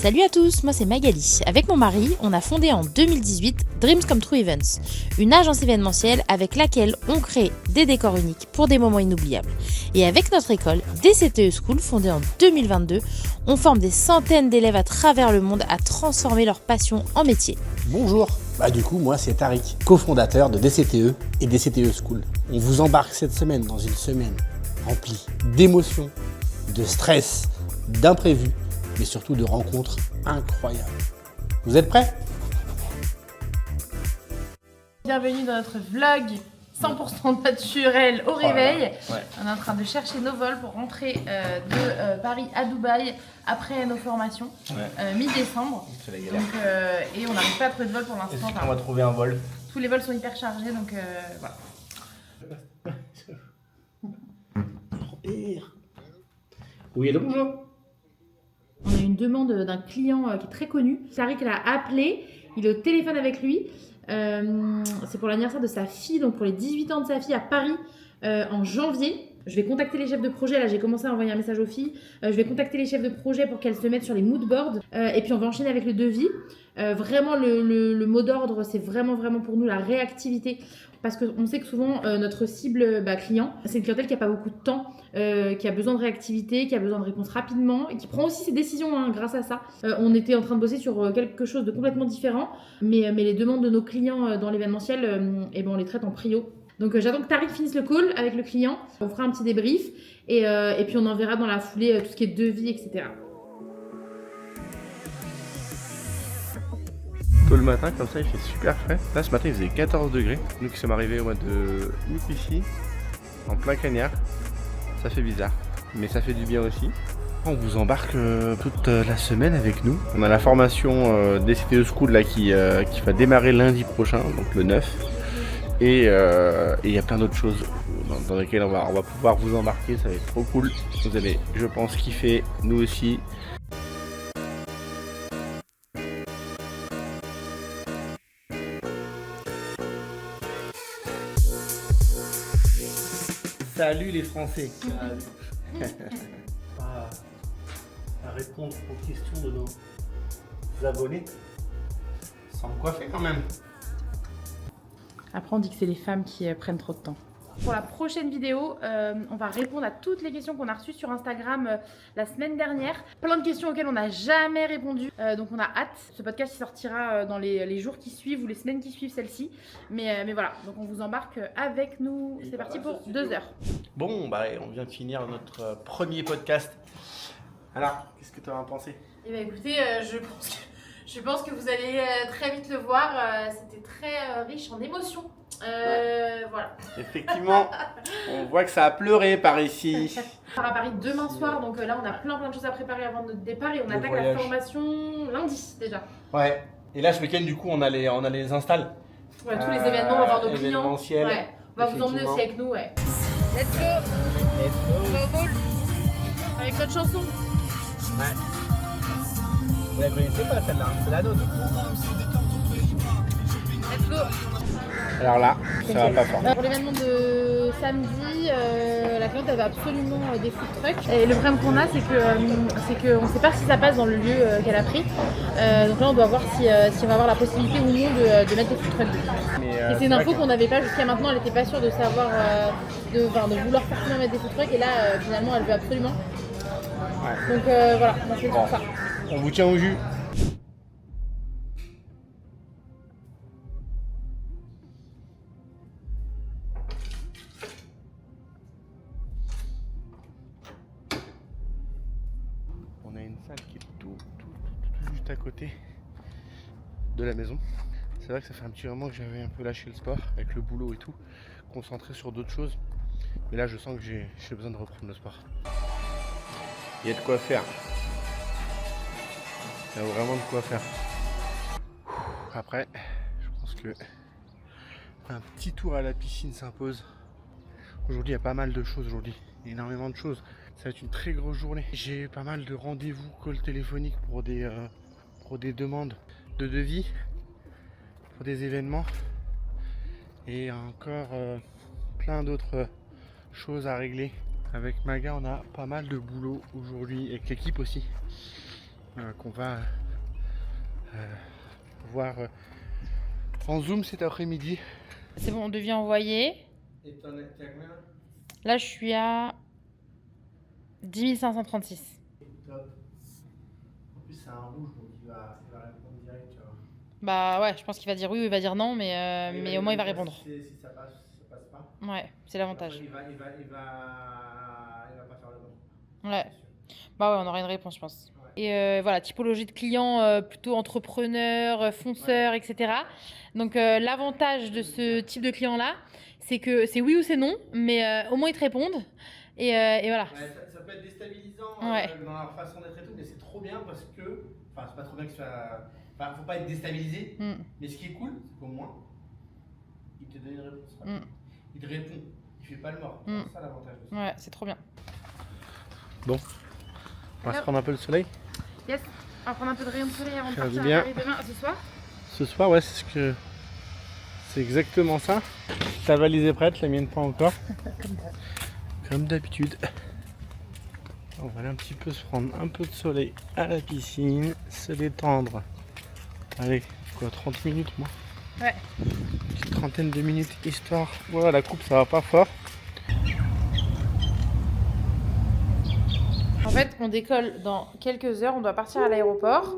Salut à tous, moi c'est Magali. Avec mon mari, on a fondé en 2018 Dreams Come True Events, une agence événementielle avec laquelle on crée des décors uniques pour des moments inoubliables. Et avec notre école, DCTE School, fondée en 2022, on forme des centaines d'élèves à travers le monde à transformer leur passion en métier. Bonjour, du coup moi c'est Tariq, cofondateur de DCTE et DCTE School. On vous embarque cette semaine dans une semaine remplie d'émotions, de stress, d'imprévus, mais surtout de rencontres incroyables. Vous êtes prêts ? Bienvenue dans notre vlog 100% naturel au réveil. Ouais. On est en train de chercher nos vols pour rentrer de Paris à Dubaï après nos formations, mi-décembre. C'est la galère. Donc, et on n'arrive pas à trouver de vol pour l'instant. On va trouver un vol. Tous les vols sont hyper chargés, donc voilà. Oui, allô, bonjour. On a une demande d'un client qui est très connu. Tariq l'a appelé, il est au téléphone avec lui. C'est pour l'anniversaire de sa fille, donc pour les 18 ans de sa fille à Paris en janvier. Je vais contacter les chefs de projet, là j'ai commencé à envoyer un message aux filles. Je vais contacter les chefs de projet pour qu'elles se mettent sur les mood boards. Et puis on va enchaîner avec le devis. Vraiment le mot d'ordre, c'est vraiment pour nous la réactivité. Parce qu'on sait que souvent notre cible client, c'est une clientèle qui n'a pas beaucoup de temps, qui a besoin de réactivité, qui a besoin de réponses rapidement et qui prend aussi ses décisions grâce à ça. On était en train de bosser sur quelque chose de complètement différent, mais les demandes de nos clients dans l'événementiel, on les traite en prio. Donc j'attends que Tariq finisse le call avec le client, on fera un petit débrief et puis on enverra dans la foulée tout ce qui est devis, etc. Tôt le matin, comme ça, il fait super frais. Là, ce matin, il faisait 14 degrés. Nous qui sommes arrivés au mois de août ici, en plein cagnard. Ça fait bizarre, mais ça fait du bien aussi. On vous embarque toute la semaine avec nous. On a la formation DCTE School là, qui va démarrer lundi prochain, donc le 9. Et il y a plein d'autres choses dans lesquelles on va pouvoir vous embarquer. Ça va être trop cool. Vous allez, je pense, kiffer. Nous aussi. Salut les Français. À répondre aux questions de nos abonnés. Sans me coiffer quand même. Après, on dit que c'est les femmes qui prennent trop de temps. Pour la prochaine vidéo, on va répondre à toutes les questions qu'on a reçues sur Instagram la semaine dernière. Plein de questions auxquelles on n'a jamais répondu. Donc on a hâte. Ce podcast sortira dans les jours qui suivent ou les semaines qui suivent celle-ci. Mais voilà, donc on vous embarque avec nous. C'est parti pour 2 heures. Bon, on vient de finir notre premier podcast. Alors, qu'est-ce que tu en as pensé ? Eh bien écoutez, je pense que vous allez très vite le voir. C'était très riche en émotions. Voilà. Effectivement, on voit que ça a pleuré par ici. On part à Paris demain soir, donc là on a plein de choses à préparer avant notre départ et on attaque la formation lundi déjà. Ouais. Et là ce week-end du coup on a les installs. Ouais, tous les événements, on va voir nos clients. Événementiels. Ouais. On va vous emmener aussi avec nous, ouais. Let's go. On va au ball. Avec notre chanson. Ouais. Vous la connaissez pas celle-là, c'est la nôtre. Let's go. Alors là, ça va pas fort. Pour l'événement de samedi, la cliente elle veut absolument des food trucks. Et le problème qu'on a, c'est qu'on ne sait pas si ça passe dans le lieu qu'elle a pris. Donc là, on doit voir si on va avoir la possibilité ou non de mettre des food trucks dessus. Et c'est une info qu'on n'avait pas jusqu'à maintenant. Elle n'était pas sûre de savoir, de vouloir forcément mettre des food trucks. Et là, finalement, elle veut absolument. Ouais. Donc voilà, on fait pour ça. On vous tient au jus. On a une salle qui est tout juste à côté de la maison. C'est vrai que ça fait un petit moment que j'avais un peu lâché le sport avec le boulot et tout, concentré sur d'autres choses. Mais là je sens que j'ai besoin de reprendre le sport. Il y a de quoi faire. Il y a vraiment de quoi faire. Après, je pense que un petit tour à la piscine s'impose. Aujourd'hui il y a pas mal de choses aujourd'hui, énormément de choses. Ça va être une très grosse journée. J'ai pas mal de rendez-vous, calls téléphoniques pour des demandes de devis, pour des événements et encore plein d'autres choses à régler. Avec Maga, on a pas mal de boulot aujourd'hui, avec l'équipe aussi. qu'on va voir en Zoom cet après-midi. C'est bon, on devient envoyé. Et t'es à combien là? Là, je suis à 10 536. Top. En plus, c'est un rouge, donc il va répondre direct, tu vois. Bah ouais, je pense qu'il va dire oui ou il va dire non, mais au moins il va répondre. Si ça passe pas. Ouais, c'est l'avantage. Après, il va pas faire le bon. Ouais. Bah ouais, on aura une réponse, je pense. Et voilà, typologie de clients plutôt entrepreneurs, fonceurs, etc. Donc l'avantage de ce type de client-là, c'est que c'est oui ou c'est non, mais au moins ils te répondent. Et voilà. Ouais, ça peut être déstabilisant Ouais. dans leur façon d'être et tout, mais c'est trop bien parce que. Enfin, c'est pas trop bien que ça. Enfin, faut pas être déstabilisé. Mais ce qui est cool, c'est qu'au moins, il te donne une réponse. Il te répond. Il fait pas le mort. C'est ça l'avantage de ça. Ouais, c'est trop bien. Bon, on va se prendre un peu le soleil. Yes, on va prendre un peu de rayon de soleil avant de Ça va partir bien. à Paris demain, ce soir. Ce soir, ouais, c'est exactement ça. Ta valise est prête, la mienne pas encore. Comme d'habitude. On va aller un petit peu se prendre un peu de soleil à la piscine, se détendre. Allez, quoi, 30 minutes moi? Ouais. Une petite trentaine de minutes histoire. Voilà, la coupe ça va pas fort. En fait, on décolle dans quelques heures, on doit partir à l'aéroport.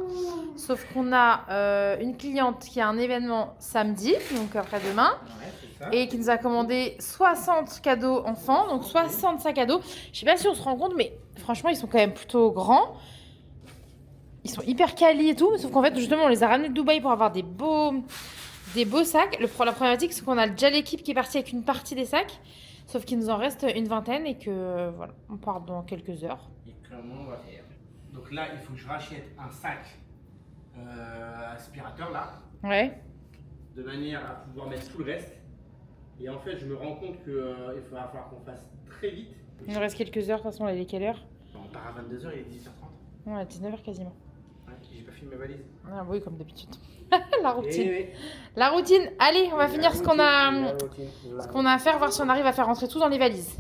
Sauf qu'on a une cliente qui a un événement samedi, donc après-demain, et qui nous a commandé 60 cadeaux enfants, donc 60 sacs à dos. Je sais pas si on se rend compte, mais franchement, ils sont quand même plutôt grands. Ils sont hyper quali et tout, sauf qu'en fait, justement, on les a ramenés de Dubaï pour avoir des beaux sacs. La problématique, c'est qu'on a déjà l'équipe qui est partie avec une partie des sacs, sauf qu'il nous en reste une vingtaine et que voilà, on part dans quelques heures. Et comment on va faire? Donc là, il faut que je rachète un sac aspirateur là, Ouais. de manière à pouvoir mettre tout le reste. Et en fait, je me rends compte qu'il va falloir qu'on fasse très vite. Il nous reste quelques heures, de toute façon, là, il est quelle heure? On part à 22h, il est 18h30. Ouais, 19h quasiment. Ouais, j'ai pas filmé ma valise. Ah oui, comme d'habitude. La routine. Eh oui. La routine. Allez, on va finir ce qu'on a a. à faire, voir si on arrive à faire rentrer tout dans les valises.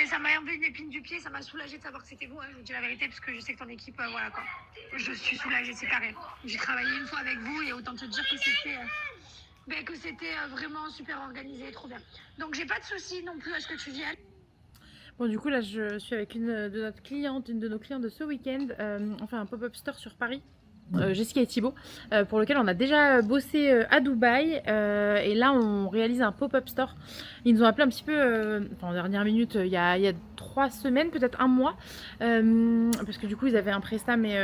Ça m'a enlevé une épine du pied, ça m'a soulagée de savoir que c'était vous, hein, je vous dis la vérité, parce que je sais que ton équipe, voilà quoi. Je suis soulagée, c'est carré. J'ai travaillé une fois avec vous et autant te dire que c'était vraiment super organisé, trop bien. Donc j'ai pas de soucis non plus à ce que tu viennes. Bon, du coup, là, je suis avec une de nos clientes de ce week-end. On fait un pop-up store sur Paris. Jessica et Thibaut, pour lequel on a déjà bossé à Dubaï, et là on réalise un pop-up store. Ils nous ont appelé un petit peu en dernière minute, il y a 3 semaines, peut-être un mois, parce que du coup ils avaient un prestat, mais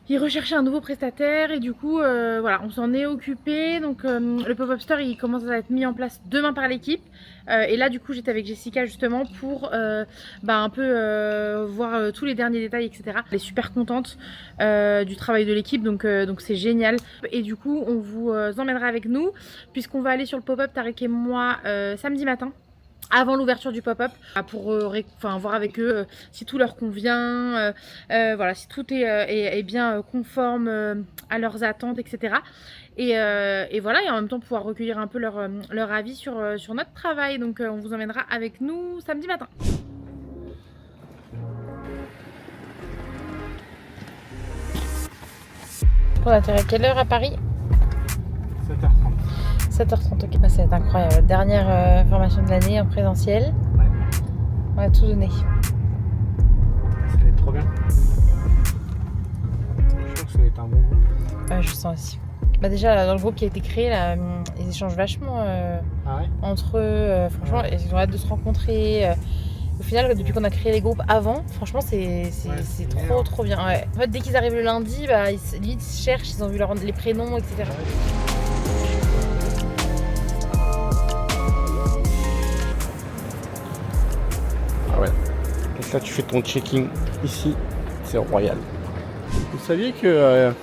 ils recherchaient un nouveau prestataire, et du coup voilà, on s'en est occupé. Donc le pop-up store il commence à être mis en place demain par l'équipe, et là du coup j'étais avec Jessica justement pour un peu voir tous les derniers détails, etc. Elle est super contente du travail de l'équipe, donc c'est génial. Et du coup on vous emmènera avec nous, puisqu'on va aller sur le pop-up, Tariq et moi, samedi matin, avant l'ouverture du pop-up, pour voir avec eux si tout leur convient, voilà, si tout est bien conforme à leurs attentes, etc. Et voilà, et en même temps pouvoir recueillir un peu leur avis sur notre travail. Donc on vous emmènera avec nous samedi matin. On atterrit à quelle heure à Paris? 7h30. 7h30, ok, bah, ça va être incroyable. Dernière formation de l'année en présentiel. Ouais. On va tout donner. Ça va être trop bien. Je trouve que ça va être un bon groupe. Ouais, je sens aussi. Bah déjà, dans le groupe qui a été créé, là, ils échangent vachement Ah ouais? entre eux. Franchement, Ouais. ils ont hâte de se rencontrer. Au final, depuis qu'on a créé les groupes avant, franchement, c'est c'est trop bien. Ouais. En fait, dès qu'ils arrivent le lundi, bah, ils se cherchent, ils ont vu les prénoms, etc. Ah ouais. Donc là, tu fais ton checking ici, c'est royal. Vous saviez que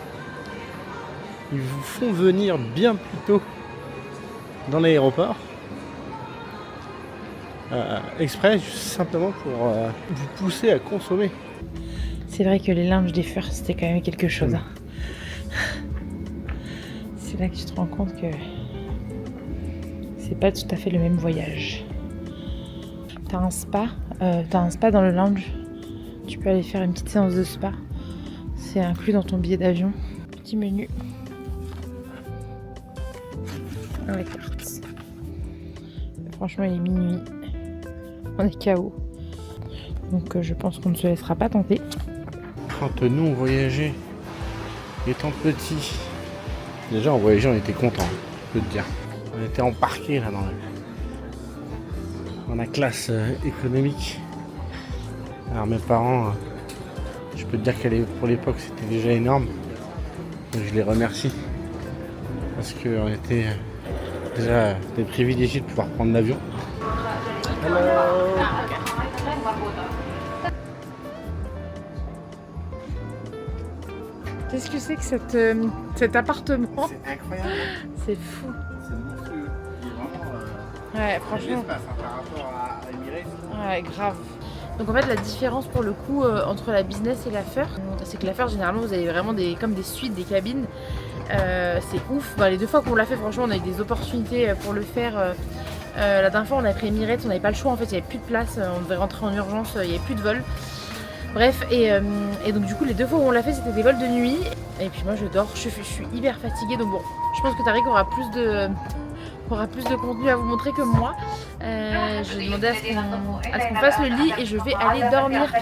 ils vous font venir bien plus tôt dans l'aéroport, exprès, juste simplement pour vous pousser à consommer. C'est vrai que les lounges des First, c'était quand même quelque chose. C'est là que tu te rends compte que c'est pas tout à fait le même voyage. T'as un spa dans le lounge. Tu peux aller faire une petite séance de spa. C'est inclus dans ton billet d'avion. Petit menu. À la carte. Franchement, il est minuit. On est KO. Donc je pense qu'on ne se laissera pas tenter. Quand nous on voyageait étant petits, déjà en voyageant on était contents, je peux te dire. On était embarqués là dans la classe économique. Alors mes parents, je peux te dire qu'à pour l'époque c'était déjà énorme. Donc je les remercie. Parce qu'on était déjà des privilégiés de pouvoir prendre l'avion. Qu'est-ce que c'est que cet appartement? C'est incroyable. C'est fou. C'est monstrueux. Ouais, franchement. Par rapport à Emirates. Ouais, grave. Donc en fait la différence pour le coup entre la business et la first, c'est que la first généralement vous avez vraiment comme des suites, des cabines. C'est ouf. Les 2 fois qu'on l'a fait, franchement on a eu des opportunités pour le faire. La dernière fois on a pris Emirates, on n'avait pas le choix en fait, il n'y avait plus de place, on devait rentrer en urgence, il n'y avait plus de vol. Bref, et donc du coup les 2 fois où on l'a fait c'était des vols de nuit. Et puis moi je dors, je suis hyper fatiguée, donc bon, je pense que Tariq aura plus de contenu à vous montrer que moi. Je vais demander à ce qu'on fasse le lit et je vais aller dormir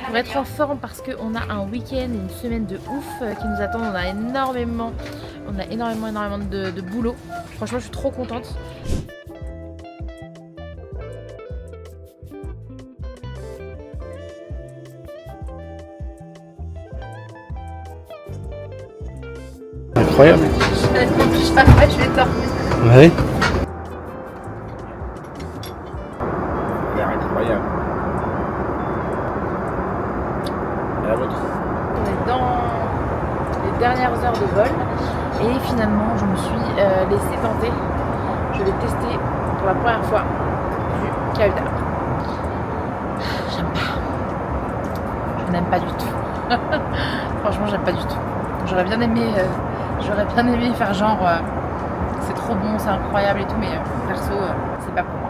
pour être en forme parce qu'on a un week-end et une semaine de ouf qui nous attendent. On a énormément de boulot. Franchement je suis trop contente. Incroyable. Je vais dormir. Ouais. Elle a l'air incroyable. Et la vôtre? On est dans les dernières heures de vol et finalement je me suis laissée tenter. Je vais tester pour la première fois du caviar. J'aime pas. Je n'aime pas du tout. Franchement j'aime pas du tout. J'aurais bien aimé faire genre c'est trop bon, c'est incroyable et tout, mais perso c'est pas pour moi.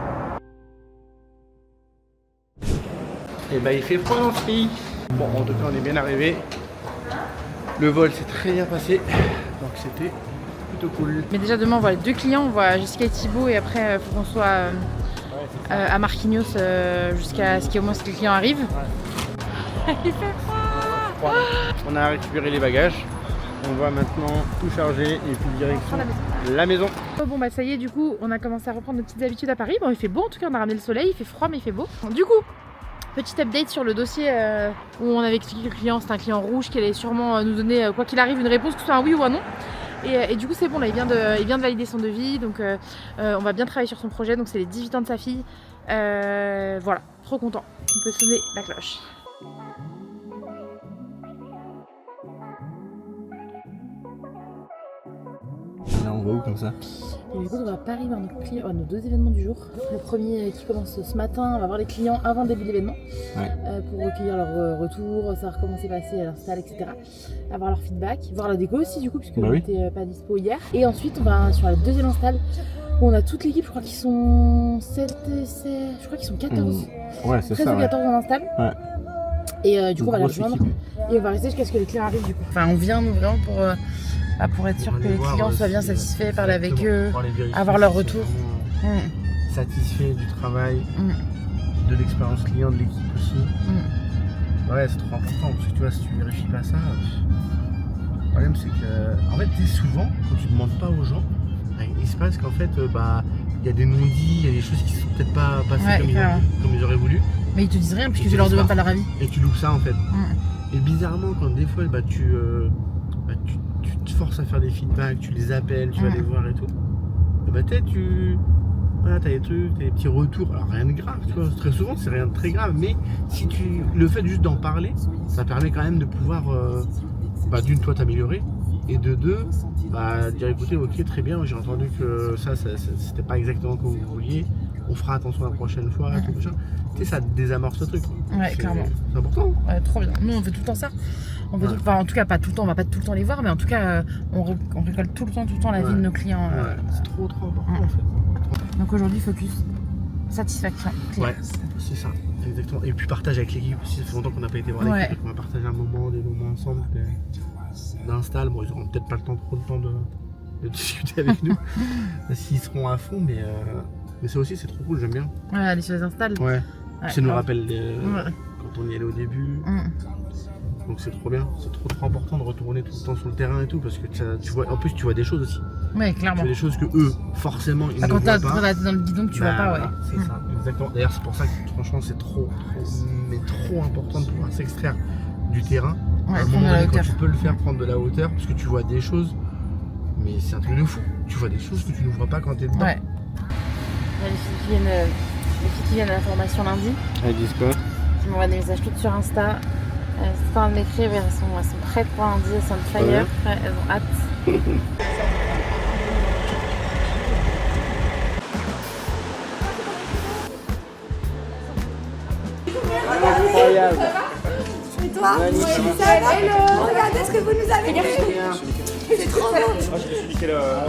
Et bah il fait froid dans ce pays. Bon en tout cas on est bien arrivé. Le vol s'est très bien passé. Donc c'était plutôt cool. Mais déjà demain on voit les 2 clients, on voit Jessica et Thibaut et après il faut qu'on soit à Marquinhos jusqu'à ce qu'au moins que les clients arrivent. Il fait froid. On a récupéré les bagages. On va maintenant tout charger et puis direction la maison. Bon bah ça y est, du coup on a commencé à reprendre nos petites habitudes à Paris. Bon il fait beau en tout cas, on a ramené le soleil, il fait froid mais il fait beau. Du coup, petit update sur le dossier où on avait expliqué que le client, c'est un client rouge qui allait sûrement nous donner quoi qu'il arrive une réponse, que ce soit un oui ou un non. Et du coup c'est bon là, il vient de valider son devis, donc on va bien travailler sur son projet, donc c'est les 18 ans de sa fille. Voilà, trop content, on peut sonner la cloche. Là on va où comme ça? Et du coup on va à Paris voir nos 2 événements du jour. Le premier qui commence ce matin, on va voir les clients avant le début de l'événement, pour recueillir leur retour, savoir comment c'est passé à l'install, etc. Avoir leur feedback, voir la déco aussi du coup puisque on n'était pas dispo hier. Et ensuite on va sur la 2e install où on a toute l'équipe, je crois qu'ils sont 7, je crois qu'ils sont 14. Ouais c'est 13 ça. ou 14 en install. Ouais. Et du coup on va les rejoindre et on va rester jusqu'à ce que les clients arrivent du coup. Enfin on vient nous vraiment pour être sûr que les clients soient bien satisfaits, parler avec eux, avoir leur retour. Satisfait du travail, de l'expérience client de l'équipe aussi. Ouais, c'est trop important parce que tu vois, si tu vérifies pas ça, le problème c'est que, en fait, souvent, quand tu demandes pas aux gens, il se passe qu'en fait, il y a des non-dits, il y a des choses qui sont peut-être pas passées comme ils auraient voulu. Mais ils te disent rien puisque tu leur demandes pas leur avis. Et tu loupes ça en fait. Et bizarrement, quand des fois, tu te forces à faire des feedbacks, tu les appelles, tu vas les voir et tout. Peut-être t'as des trucs, t'as des petits retours, alors rien de grave, tu vois, très souvent c'est rien de très grave, mais si le fait juste d'en parler, ça permet quand même de pouvoir, d'une, toi t'améliorer, et de deux, dire écoutez, ok, très bien, j'ai entendu que ça c'était pas exactement comme vous vouliez, on fera attention la prochaine fois, tout ça. Tu sais, ça désamorce le truc. Ouais, clairement. C'est important. Ouais, trop bien. Nous, on fait tout le temps ça. On fait enfin, en tout cas, pas tout le temps, on va pas tout le temps les voir, mais en tout cas, on récolte tout le temps la vie de nos clients. Ouais, c'est trop important en fait. Donc aujourd'hui, focus, satisfaction. Ouais, c'est ça, exactement. Et puis partage avec l'équipe aussi, ça fait longtemps qu'on n'a pas été voir l'équipe, on va partager des moments ensemble, d'install. Bon, ils auront peut-être pas trop le temps de discuter avec nous, s'ils seront à fond, mais ça aussi c'est trop cool, j'aime bien. Ouais, aller sur les installs. Ouais, ça nous rappelle quand on y allait au début. Donc c'est trop bien, c'est trop important de retourner tout le temps sur le terrain et tout, parce que tu vois, en plus tu vois des choses aussi. Ouais, clairement. Tu vois des choses que eux, forcément, ils ne voient pas. Quand t'es dans le guidon que tu vois pas, ouais. C'est ça, exactement. D'ailleurs, c'est pour ça que franchement, c'est trop important de pouvoir s'extraire du terrain. Ouais, à un moment prendre de la donné, quand hauteur. tu peux le faire, prendre de la hauteur, parce que tu vois des choses, mais c'est un truc de fou. Tu vois des choses que tu ne vois pas quand tu es dedans. Ouais. Il y a les filles qui viennent à la formation lundi, Elles disent quoi? qui m'envoient des messages toutes sur Insta. Elles sont en train de m'écrire, elles sont prêtes pour lundi, elles sont on fire. Ouais. Ouais, elles ont hâte. Incroyable. Et toi? Ça va? Hello. Regardez ce que vous nous avez fait. C'est trop beau.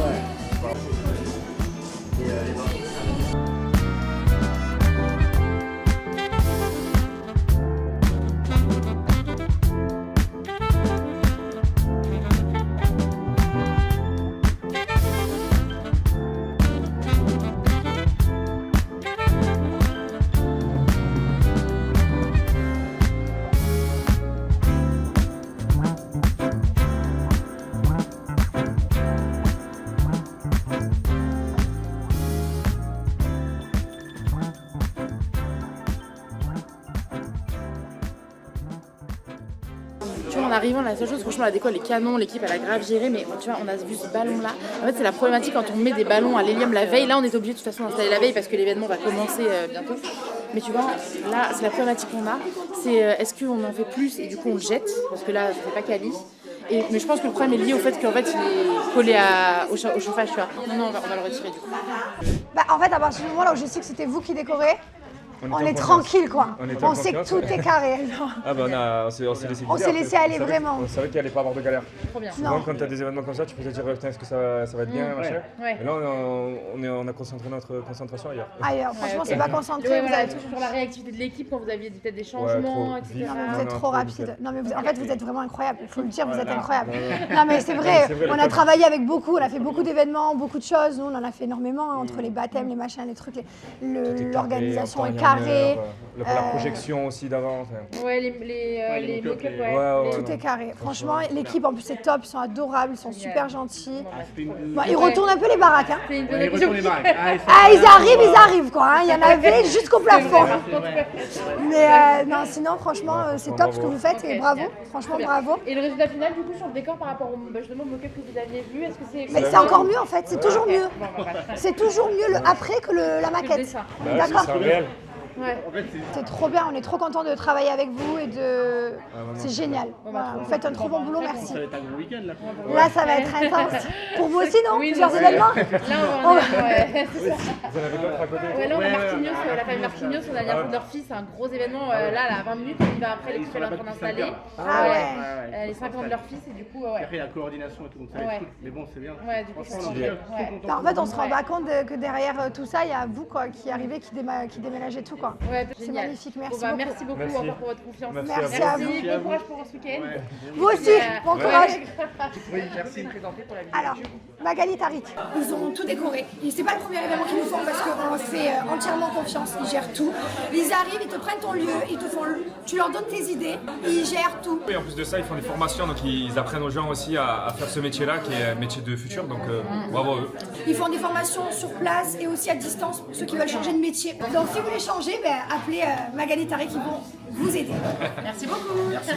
Tu vois, en arrivant, la seule chose, franchement, la déco, elle est canon, l'équipe, elle a grave géré, mais tu vois, on a vu ce ballon-là. En fait, c'est la problématique quand on met des ballons à l'hélium la veille. Là, on est obligé de toute façon d'installer la veille parce que l'événement va commencer bientôt. Mais tu vois, là, c'est la problématique qu'on a. C'est est-ce qu'on en fait plus et du coup on le jette parce que là, ça fait pas quali. Mais je pense que le problème est lié au fait qu'en fait, il est collé au chauffage, tu vois. Non, on va le retirer du coup. Bah, en fait, à partir du moment là où je sais que c'était vous qui décorez, on est tranquille quoi. On sait que tout est carré. Ah bah on s'est laissé guider. On s'est laissé aller vraiment. On savait qu'il allait pas avoir de galère. Trop bien. Souvent quand t'as des événements comme ça, tu peux te dire putain est-ce que ça va être bien machin. Ouais. Et là on a concentré notre concentration ailleurs. Ailleurs, franchement, ok. c'est pas concentré. Ouais, vous voilà, avez tout. sur la réactivité de l'équipe quand vous aviez dit peut-être des changements, trop etc. vite. Non, mais vous Non, êtes non, trop trop rapide. vite. Non, mais en fait, vous êtes vraiment incroyable. Il faut le dire, vous êtes incroyable. Non, Non, mais c'est vrai. C'est vrai, On les a codes. travaillé avec beaucoup. On a fait beaucoup d'événements, beaucoup de choses. Nous, on en a fait énormément hein, entre les baptêmes, les machins, les trucs. L'organisation est carrée. La projection aussi d'avant. Enfin. Ouais, les mock-ups, ouais. Ouais, Tout est carré. Franchement, l'équipe en plus c'est top. Ils sont adorables, ils sont super gentils. Bon, ils Ouais. retournent un peu les baraques. Hein. C'est une bonne Ils retournent les baraques. Ah, ils arrivent quoi. Hein. Il y en avait jusqu'au plafond. Mais non, sinon, franchement, c'est top ce que vous faites et bravo. Franchement, bravo. Et le résultat final, du coup, sur le décor par rapport au justement mock-up que vous aviez vu, est-ce que c'est. Mais c'est encore mieux en fait. C'est toujours mieux. Bon, bah, C'est toujours mieux le après que la le maquette. dessin. D'accord. C'est réel. Ouais. C'est trop bien. On est trop content de travailler avec vous et de. C'est génial. Voilà, vous faites un trop bon boulot. Merci. Ça va être un gros week-end là. Là, ça va être intense. Pour vous aussi, non? Oui, Plusieurs oui. événements? Là, on va ouais, c'est ça. Vous en avez d'autres à côté? Ouais, là, on a Marquinhos, la famille Marquinhos, on a l'anniversaire de leur fils, c'est un gros événement. Là, à 20 minutes, on y va après, l'équipe est en train d'installer. Ah ouais. Les 5 ans de leur fils, et du coup, ouais. Après la coordination et tout, donc ça va Ouais. être cool. Mais bon, c'est bien. Ouais, du coup, ça Franchement, va. on Ouais. Bah, en fait, on se rend pas compte que derrière tout ça, il y a vous quoi, qui arrivez, qui déménagez tout quoi. Ouais, C'est génial. magnifique, Bon, merci bah, beaucoup. merci beaucoup Merci. encore pour votre confiance. Merci à vous. Bon courage pour ce week-end. Vous aussi, bon courage. Oui, merci. Alors, Magali Tariq, ils ont tout décoré. Et c'est pas le premier événement qu'ils nous font parce qu'on leur fait entièrement confiance. Ils gèrent tout. Ils arrivent, ils te prennent ton lieu, tu leur donnes tes idées, ils gèrent tout. Et en plus de ça, ils font des formations, donc ils apprennent aux gens aussi à faire ce métier-là, qui est un métier de futur, donc bravo à eux. Ils font des formations sur place et aussi à distance pour ceux qui veulent changer de métier. Donc si vous voulez changer, appelez Magali Tariq, ils vont vous aider. Merci beaucoup. Merci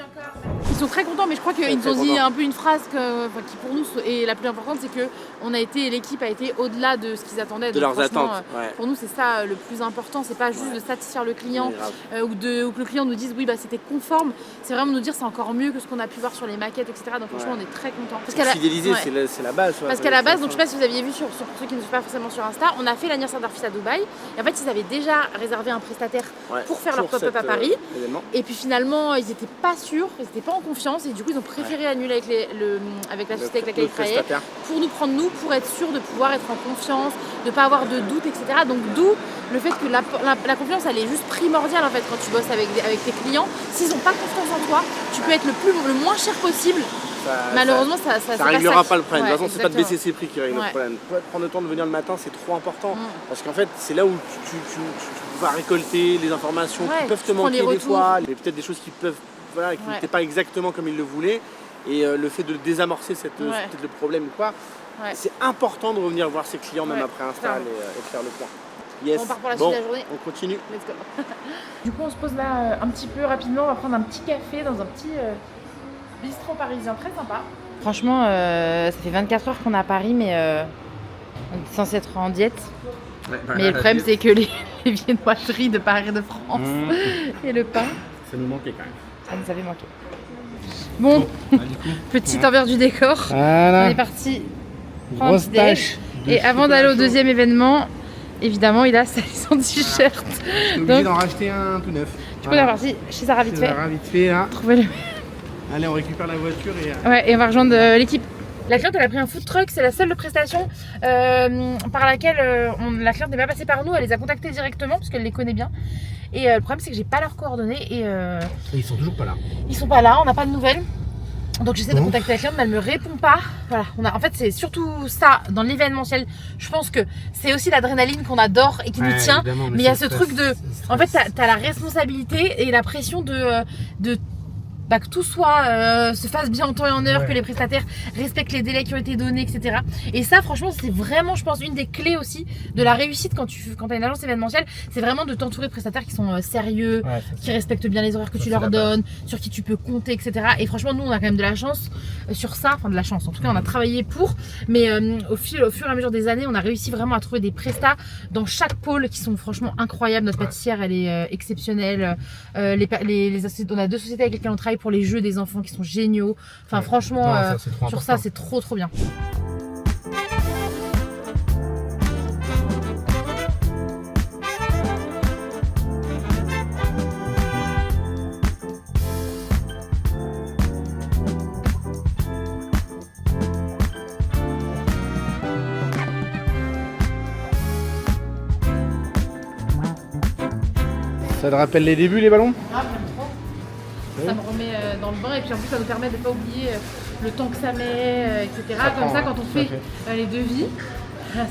encore. Ils sont très contents, mais je crois qu'ils nous ont dit un peu une phrase qui pour nous est la plus importante, c'est que l'équipe a été au-delà de ce qu'ils attendaient. De leurs attentes. Pour nous, c'est ça le plus important. C'est pas juste de satisfaire le client ou que le client nous dise oui, bah c'était conforme. C'est vraiment nous dire c'est encore mieux que ce qu'on a pu voir sur les maquettes, etc. Donc franchement, on est très contents. Fidéliser, c'est la base. Parce qu'à la base, donc je sais pas si vous aviez vu pour ceux qui ne sont pas forcément sur Insta, on a fait l'anniversaire d'Arfis à Dubaï. Et en fait, ils avaient déjà réservé un prestataire pour faire leur pop-up à Paris. Et puis finalement, ils n'étaient pas sûrs, ils n'étaient pas en confiance. Et du coup, ils ont préféré annuler avec la société avec laquelle ils travaillaient pour nous prendre nous, pour être sûr de pouvoir être en confiance, de ne pas avoir de doute, etc. Donc d'où le fait que la confiance, elle est juste primordiale en fait quand tu bosses avec tes clients. S'ils n'ont pas confiance en toi, tu peux être le moins cher possible. Malheureusement, ça réglera pas le problème. Ouais, de toute façon, c'est pas de baisser ses prix qui règle le problème. Prendre le temps de venir le matin, c'est trop important. Parce qu'en fait, c'est là où tu vas récolter les informations qui peuvent te manquer des fois, et peut-être des choses qui peuvent, qui n'étaient pas exactement comme ils le voulaient. Et le fait de désamorcer peut-être le problème ou quoi, c'est important de revenir voir ses clients même après install et faire le point. Yes. On part pour la suite de la journée. On continue. Let's go. Du coup, on se pose là un petit peu rapidement. On va prendre un petit café dans un petit bistrot parisien très sympa. Franchement, ça fait 24 heures qu'on est à Paris, mais on est censé être en diète. Mais le problème, c'est que les viennoiseries de Paris et de France et le pain, ça nous manquait quand même. Ça nous avait manqué. Bon, petit envers du décor. Voilà. On est parti prendre un petit déj. Et avant d'aller au deuxième événement, évidemment, il a sali son t-shirt. Je suis obligé d'en racheter un tout neuf. Du coup, on est parti chez Sarah vite fait. Sarah vite fait là. Trouver le... Allez, on récupère la voiture et... Ouais, et on va rejoindre l'équipe. La cliente, elle a pris un food truck, c'est la seule prestation par laquelle la cliente n'est pas passée par nous, elle les a contactés directement parce qu'elle les connaît bien. Et le problème, c'est que j'ai pas leurs coordonnées et ils sont toujours pas là. Ils sont pas là, on n'a pas de nouvelles. Donc j'essaie de contacter la cliente, mais elle me répond pas. Voilà, en fait, c'est surtout ça dans l'événementiel. Je pense que c'est aussi l'adrénaline qu'on adore et qui nous tient. Mais il y a ce truc de, en fait, t'as la responsabilité et la pression de que tout se fasse bien en temps et en heure, que les prestataires respectent les délais qui ont été donnés, etc. Et ça, franchement, c'est vraiment, je pense, une des clés aussi de la réussite quand t'as une agence événementielle, c'est vraiment de t'entourer de prestataires qui sont sérieux, qui respectent bien les horaires que tu leur donnes, sur qui tu peux compter, etc. Et franchement, nous, on a quand même de la chance sur ça, enfin de la chance, en tout cas, on a travaillé pour, mais au fur et à mesure des années, on a réussi vraiment à trouver des prestats dans chaque pôle qui sont franchement incroyables. Notre pâtissière, elle est exceptionnelle. On a 2 sociétés avec lesquelles on travaille pour les jeux des enfants qui sont géniaux. Enfin franchement, sur ça c'est trop bien. Ça te rappelle les débuts, les ballons? Ça me remet dans le bain et puis en plus ça nous permet de ne pas oublier le temps que ça met, etc. Comme ça quand on fait les devis,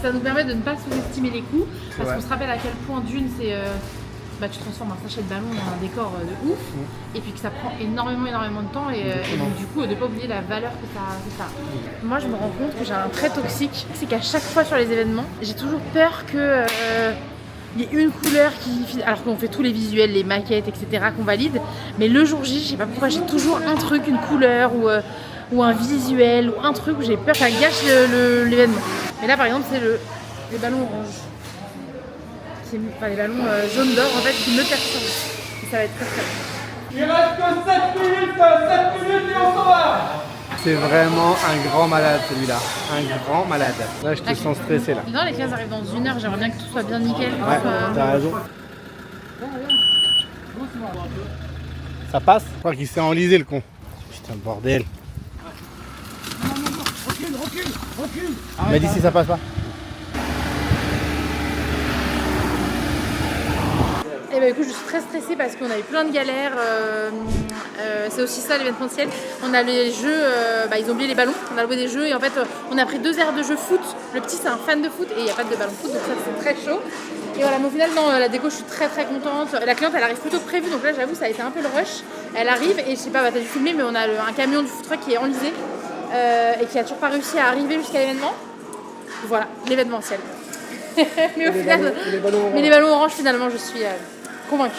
ça nous permet de ne pas sous-estimer les coûts parce qu'on se rappelle à quel point d'une c'est tu transformes un sachet de ballon dans un décor de ouf et puis que ça prend énormément de temps et donc du coup de ne pas oublier la valeur que ça a. Moi je me rends compte que j'ai un trait toxique, c'est qu'à chaque fois sur les événements, j'ai toujours peur que il y a une couleur alors qu'on fait tous les visuels, les maquettes, etc. qu'on valide, mais le jour J, je sais pas pourquoi, j'ai toujours un truc, une couleur ou un visuel ou un truc où j'ai peur que ça gâche l'événement. Mais là par exemple c'est les ballons orange, les ballons jaune d'or en fait qui me perturbent. Et ça va être très bien. Il reste que 7 minutes et on s'en va. C'est vraiment un grand malade celui-là, un grand malade. Là je te sens stressé là. Non, les 15 arrivent dans 1 heure, j'aimerais bien que tout soit bien nickel. Ouais, t'as raison. Ça passe? Je crois qu'il s'est enlisé le con. Putain bordel. Recule. Il m'a dit si ça passe pas. Et bah écoute, je suis très stressée parce qu'on a eu plein de galères. C'est aussi ça l'événementiel. On a les jeux, ils ont oublié les ballons. On a loué des jeux et en fait on a pris 2 aires de jeu foot. Le petit c'est un fan de foot et il n'y a pas de ballon foot donc ça c'est très chaud. Et voilà, mais au final non, la déco je suis très contente. La cliente elle arrive plus tôt que prévu donc là j'avoue ça a été un peu le rush. Elle arrive et je sais pas, t'as dû filmer mais on a un camion du food truck qui est enlisé et qui a toujours pas réussi à arriver jusqu'à l'événement. Voilà, l'événementiel. Mais au final, les ballons orange finalement je suis convaincue.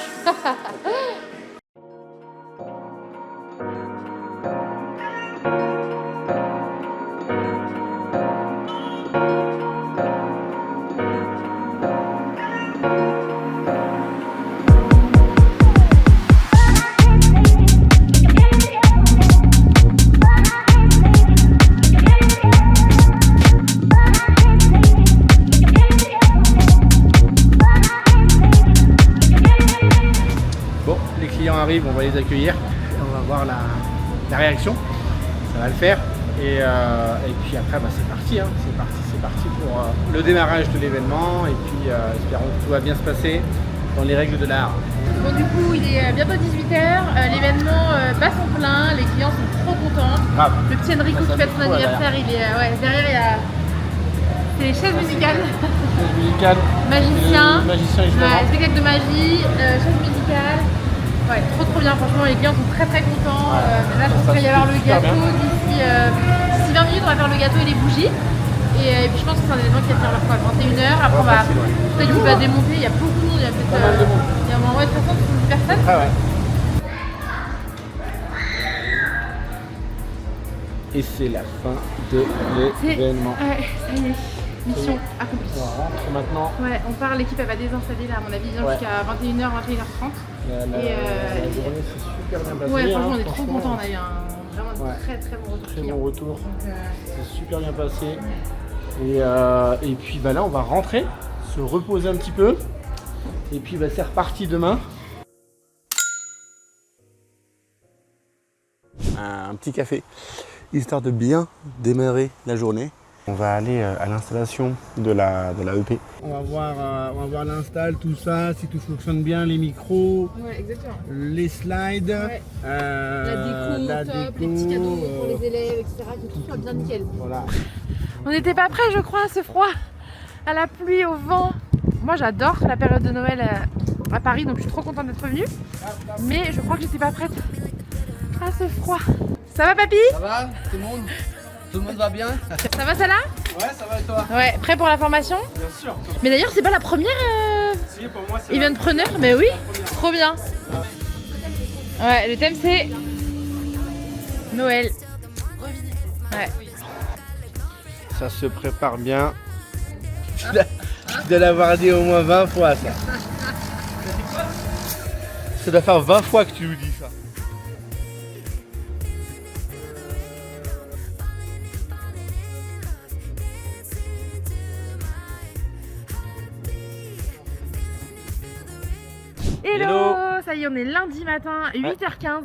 arrivent, on va les accueillir. On va voir la réaction. Ça va le faire. Et puis après, c'est parti. Hein. C'est parti pour le démarrage de l'événement. Et puis, espérons que tout va bien se passer dans les règles de l'art. Bon, du coup, il est bientôt 18h. L'événement bat son plein. Les clients sont trop contents. Grave. Le petit Enrico qui fête son anniversaire, il est derrière, il y a. C'est les chaises musicales. Chaises musicales. Magicien. Magicien, évidemment. Spectacle de magie, chaises musicales. Ouais, trop bien, franchement, les clients sont très contents. Là, je pense qu'il va y avoir le gâteau d'ici 20 minutes, on va faire le gâteau et les bougies. Et puis je pense que c'est un événement qui va faire 21h. Après, on va peut-être qu'il va démonter, il y a beaucoup de monde, il y a peut-être il y a au moins 60 personnes. Ah ouais. Et c'est la fin de l'événement. Ouais, ça y est. Mission accomplie. On rentre maintenant. Ouais, on part, l'équipe elle va désinstaller là, à mon avis, jusqu'à 21h, 21h30. La journée s'est super bien passée. Ouais, franchement, on est trop contents, on a eu vraiment un très bon retour. Très bon retour. C'est super bien passé. Et puis là, on va rentrer, se reposer un petit peu. Et puis c'est reparti demain. Un petit café, histoire de bien démarrer la journée. On va aller à l'installation de la EP. On va voir l'install, tout ça, si tout fonctionne bien, les micros, les slides, la déco, top, les petits cadeaux pour les élèves, etc. Que tout soit bien nickel. Voilà. On n'était pas prêts, je crois, à ce froid, à la pluie, au vent. Moi, j'adore la période de Noël à Paris, donc je suis trop contente d'être venue. Mais je crois que j'étais pas prête à ce froid. Ça va, papy? Ça va, tout le monde va bien? Ça va, Salah? Ouais, ça va et toi? Ouais, prêt pour la formation? Bien sûr. Mais d'ailleurs, c'est pas la première Si, pour moi, c'est eventpreneur, mais oui, trop bien. Ouais, le thème c'est Noël. Ouais. Ça se prépare bien. Tu dois l'avoir dit au moins 20 fois, ça. Ça doit faire 20 fois que tu nous dis ça. Hello, ça y est, on est lundi matin, 8h15.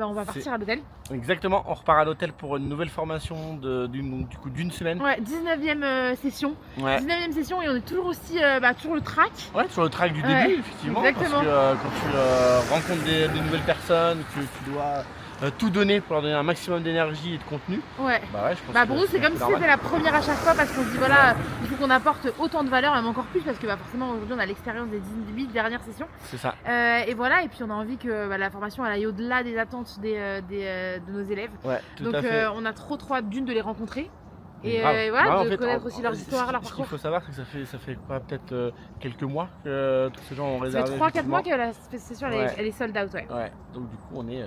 On va partir à l'hôtel. Exactement, on repart à l'hôtel pour une nouvelle formation d'une semaine. Ouais, 19e session. Ouais. 19e session et on est toujours aussi sur le track. Ouais, sur le track du début, effectivement. Exactement. Parce que quand tu rencontres des nouvelles personnes, que tu dois tout donner pour leur donner un maximum d'énergie et de contenu. Ouais. Je pense pour nous, c'est comme si c'était la première à chaque fois parce qu'on se dit voilà, il faut qu'on apporte autant de valeur, même encore plus parce que forcément aujourd'hui on a l'expérience des 18 dernières sessions. C'est ça. Et voilà, et puis on a envie que la formation elle aille au-delà des attentes de nos élèves. Ouais, tout Donc à fait. on a trop hâte de les rencontrer. Et voilà, de connaître aussi leur histoire, leur parcours. Ce qu'il faut savoir, c'est que ça fait quoi, peut-être quelques mois que tous ces gens ont réservé. Ça fait 3-4 mois que la session elle est sold out. Ouais. Donc du coup on est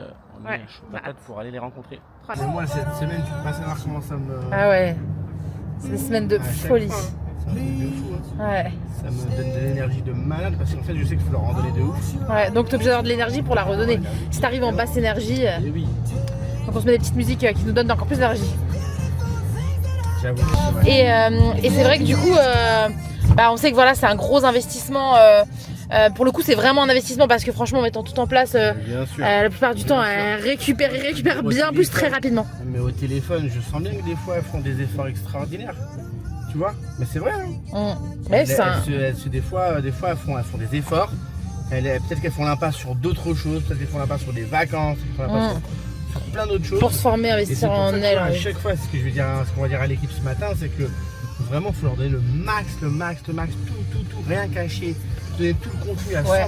chaud patate pour aller les rencontrer. Pour moi cette semaine, tu peux pas savoir comment ça me... Ah ouais, c'est des semaines de folie. C'est un truc de fou. Ouais. Ça me donne de l'énergie de malade parce qu'en fait je sais qu'il faut leur en donner de ouf. Ouais, donc t'es obligé d'avoir de l'énergie pour la redonner. Si t'arrives en basse énergie, oui. Donc on se met des petites musiques qui nous donnent encore plus d'énergie. J'avoue. Et c'est vrai que du coup, on sait que voilà, c'est un gros investissement. Pour le coup, c'est vraiment un investissement parce que franchement, en mettant tout en place, la plupart du temps, elles récupèrent bien plus très rapidement. Mais au téléphone, je sens bien que des fois, elles font des efforts extraordinaires. Tu vois? Mais c'est vrai. Hein. Des fois, elles font des efforts. Peut-être qu'elles font l'impasse sur d'autres choses. Peut-être qu'elles font l'impasse sur des vacances. Sur plein d'autres choses. Pour se former, investir en elles. À chaque fois, ce qu'on va dire à l'équipe ce matin, c'est que vraiment, il faut leur donner le max, tout, rien caché. Donner tout le contenu à 100%.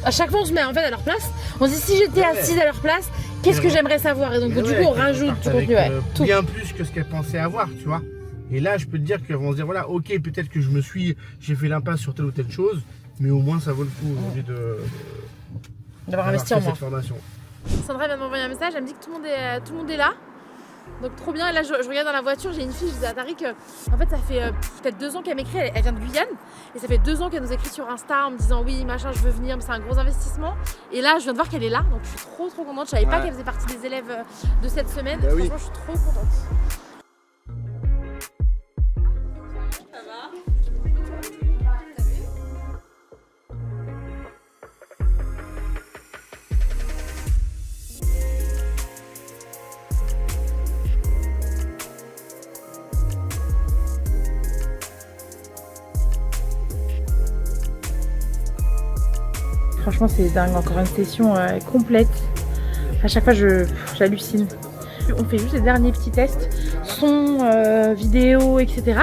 À chaque fois, on se met en fait à leur place. On se dit si j'étais assise à leur place, qu'est-ce que j'aimerais savoir? Et donc, du coup, on rajoute du contenu. Tout. Bien plus que ce qu'elles pensaient avoir, tu vois. Et là, je peux te dire qu'elles vont se dire voilà, ok, peut-être que j'ai fait l'impasse sur telle ou telle chose, mais au moins, ça vaut le coup aujourd'hui d'avoir investi en moi. Cette formation. Sandra vient de m'envoyer un message, elle me dit que tout le monde est là. Donc trop bien, et là je regarde dans la voiture, j'ai une fille, je disais à Tariq, en fait ça fait peut-être 2 ans qu'elle m'écrit, elle vient de Guyane, et ça fait 2 ans qu'elle nous écrit sur Insta en me disant oui machin je veux venir, mais c'est un gros investissement. Et là je viens de voir qu'elle est là, donc je suis trop contente, je savais pas qu'elle faisait partie des élèves de cette semaine, franchement je suis trop contente. Ça va ? franchement c'est dingue, encore une session complète. À chaque fois j'hallucine. On fait juste les derniers petits tests, son, vidéo, etc.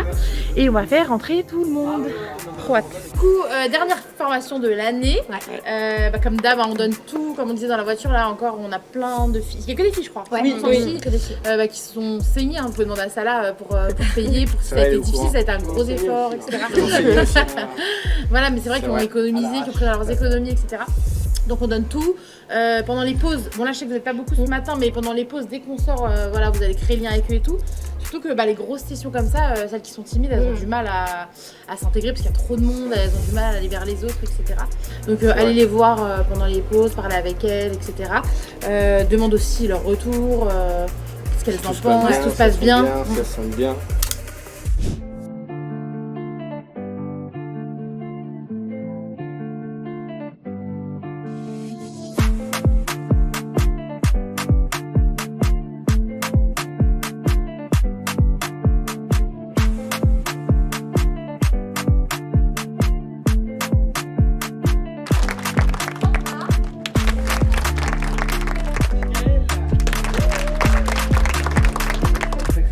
Et on va faire rentrer tout le monde. Trop hâte. Du coup, dernière formation de l'année. Comme d'hab, on donne tout, comme on disait dans la voiture, là encore, on a plein de filles. Il n'y a que des filles, je crois. Oui, que des filles. Qui se sont saignées. Vous pouvez demander à Salah pour payer, pour si ça a été difficile, ça a été un gros effort, etc. Voilà, mais c'est vrai qu'ils ont économisé, qu'ils ont pris dans leurs économies, etc. Donc on donne tout. Pendant les pauses, bon là je sais que vous n'êtes pas beaucoup ce matin, mais pendant les pauses, dès qu'on sort, voilà, vous allez créer le lien avec eux et tout. Surtout que les grosses sessions comme ça, celles qui sont timides, elles ont du mal à s'intégrer parce qu'il y a trop de monde, elles ont du mal à aller vers les autres, etc. Donc allez les voir pendant les pauses, parler avec elles, etc. Demande aussi leur retour, ce qu'elles en pensent, si tout se passe bien. Ça sent bien.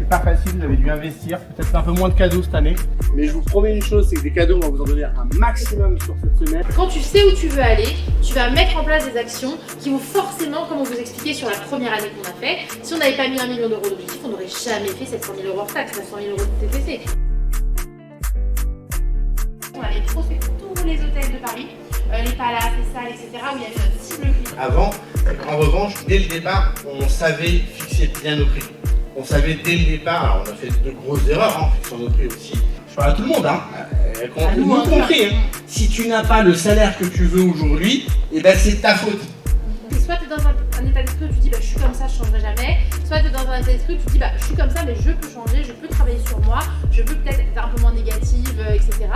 Pas facile, vous avez dû investir, peut-être un peu moins de cadeaux cette année. Mais je vous promets une chose, c'est que des cadeaux, on va vous en donner un maximum sur cette semaine. Quand tu sais où tu veux aller, tu vas mettre en place des actions qui vont forcément, comme on vous expliquait sur la première année qu'on a fait, si on n'avait pas mis 1 million d'euros d'objectif, on n'aurait jamais fait 700 000 euros hors taxe, 900 000 euros de TTC. On va aller prospecter tous les hôtels de Paris, les palaces, les salles, etc. où il y avait notre cible client. Avant, en revanche, dès le départ, on savait fixer bien nos prix. On savait dès le départ, alors on a fait de grosses erreurs, sur nos prix aussi. Je parle à tout le monde, nous compris. Si tu n'as pas le salaire que tu veux aujourd'hui, et ben c'est ta faute. Soit tu es dans un état d'esprit où tu dis je suis comme ça, je ne changerai jamais. Soit tu es dans un état d'esprit où tu dis je suis comme ça, mais je peux changer, je peux travailler sur moi, je peux peut-être être un peu moins négative, etc.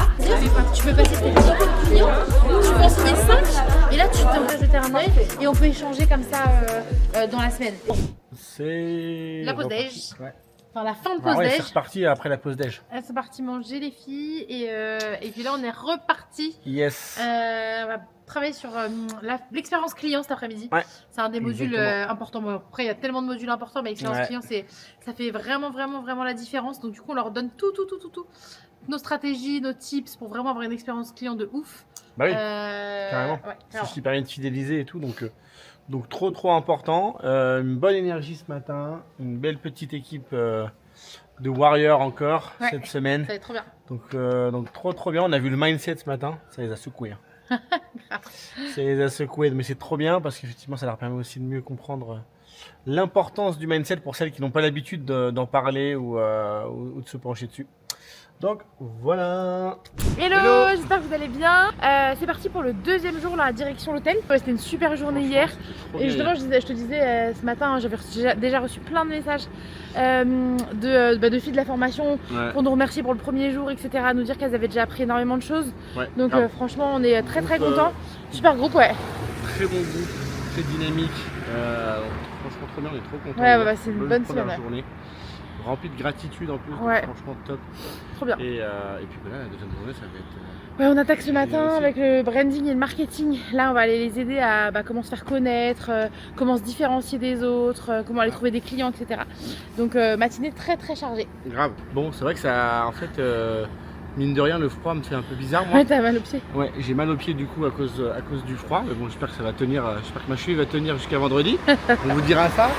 Tu peux passer tes 10 clients, tu peux en signer 5, et là tu te jeter un œil et on peut échanger comme ça dans la semaine. C'est la pause déj. Ouais. Enfin la fin de pause déj. C'est reparti après la pause déj. Elles sont parties manger les filles et puis là on est reparti. Yes. On va travailler sur l'expérience client cet après-midi. Ouais. C'est un des modules importants. Bon, après il y a tellement de modules importants, mais l'expérience client ça fait vraiment la différence. Donc du coup on leur donne tout. Nos stratégies, nos tips pour vraiment avoir une expérience client de ouf. Bah oui, carrément. C'est ce qui permet de fidéliser et tout, donc trop important. Une bonne énergie ce matin, une belle petite équipe de warriors encore cette semaine. Ça va être trop bien. Donc trop bien. On a vu le mindset ce matin, ça les a secoués. Ça les a secoués, mais c'est trop bien parce qu'effectivement ça leur permet aussi de mieux comprendre l'importance du mindset pour celles qui n'ont pas l'habitude d'en parler ou de se pencher dessus. Donc voilà. Hello, j'espère que vous allez bien. C'est parti pour le deuxième jour là, direction l'hôtel. C'était une super journée hier. Et justement, je te disais ce matin, j'avais déjà reçu plein de messages de filles de la formation pour nous remercier pour le premier jour, etc. À nous dire qu'elles avaient déjà appris énormément de choses. Donc franchement, on est très contents. Super groupe, Très bon groupe, très dynamique. Franchement, trop bien, on est trop contents. C'est une bonne semaine. Rempli de gratitude en plus, donc franchement top. Trop bien. Et puis voilà, la deuxième journée, ça va être... on attaque ce matin avec le branding et le marketing. Là, on va aller les aider à comment se faire connaître, comment se différencier des autres, comment aller trouver des clients, etc. Donc matinée très chargée. Grave. Bon, c'est vrai que ça, en fait, mine de rien, le froid me fait un peu bizarre. Moi. Ouais, t'as mal aux pieds. Ouais, j'ai mal aux pieds du coup à cause du froid. Mais bon, j'espère que ça va tenir, j'espère que ma cheville va tenir jusqu'à vendredi. On vous dira ça.